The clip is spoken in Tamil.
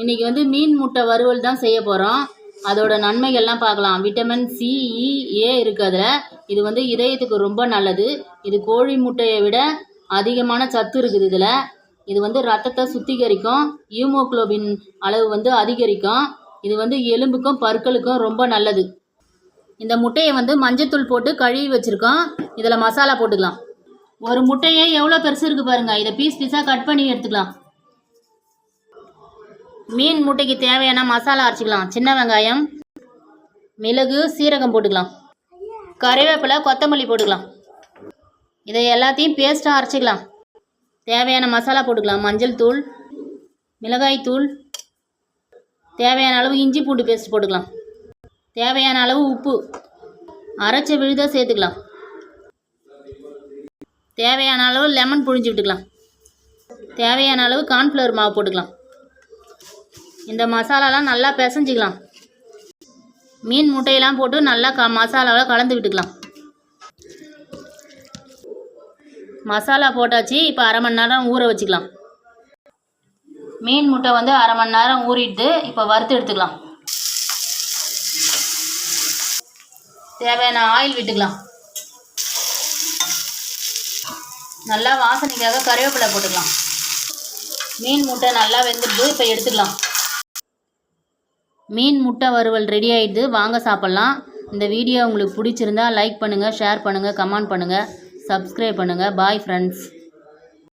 இன்றைக்கி வந்து மீன் முட்டை வறுவல் தான் செய்ய போகிறோம். அதோட நன்மைகள்லாம் பார்க்கலாம். விட்டமின் சி, இ, ஏ இருக்குது அதில். இது வந்து இதயத்துக்கு ரொம்ப நல்லது. இது கோழி முட்டையை விட அதிகமான சத்து இருக்குது இதில். இது வந்து ரத்தத்தை சுத்திகரிக்கும், ஹீமோகுளோபின் அளவு வந்து அதிகரிக்கும். இது வந்து எலும்புக்கும் பற்களுக்கும் ரொம்ப நல்லது. இந்த முட்டையை வந்து மஞ்சத்தூள் போட்டு கழுவி வச்சுருக்கோம். இதில் மசாலா போட்டுக்கலாம். ஒரு முட்டையே எவ்வளோ பெருசு இருக்குது பாருங்கள். இதை பீஸ் பீஸாக கட் பண்ணி எடுத்துக்கலாம். மீன் முட்டைக்கு தேவையான மசாலா அரைச்சிக்கலாம். சின்ன வெங்காயம், மிளகு, சீரகம் போட்டுக்கலாம். கறிவேப்பிலை, கொத்தமல்லி போட்டுக்கலாம். இதை எல்லாத்தையும் பேஸ்ட்டாக அரைச்சிக்கலாம். தேவையான மசாலா போட்டுக்கலாம். மஞ்சள் தூள், மிளகாய் தூள், தேவையான அளவு இஞ்சி பூண்டு பேஸ்ட் போட்டுக்கலாம். தேவையான அளவு உப்பு, அரைச்ச விழுத சேர்த்துக்கலாம். தேவையான அளவு லெமன் புழிஞ்சு விட்டுக்கலாம். தேவையான அளவு கார்ன்ஃப்ளவர் மாவு போட்டுக்கலாம். இந்த மசாலாலாம் நல்லா பிசைஞ்சிக்கலாம். மீன் முட்டையெல்லாம் போட்டு நல்லா மசாலாவில் கலந்து விட்டுக்கலாம். மசாலா போட்டாச்சு. இப்போ அரை மணி நேரம் ஊற வச்சுக்கலாம். மீன் முட்டை வந்து அரை மணி நேரம் ஊறிட்டு இப்போ வறுத்து எடுத்துக்கலாம். தேவையான ஆயில் விட்டுக்கலாம். நல்லா வாசனைக்காக கறிவேப்பிலை போட்டுக்கலாம். மீன் முட்டை நல்லா வெந்துடுது. இப்போ எடுத்துக்கலாம். மீன் முட்டை வறுவல் ரெடி ஆகிடுது. வாங்க சாப்பிட்லாம். இந்த வீடியோ உங்களுக்கு பிடிச்சிருந்தா லைக் பண்ணுங்கள், ஷேர் பண்ணுங்கள், கமெண்ட் பண்ணுங்கள், சப்ஸ்கிரைப் பண்ணுங்கள். Bye friends.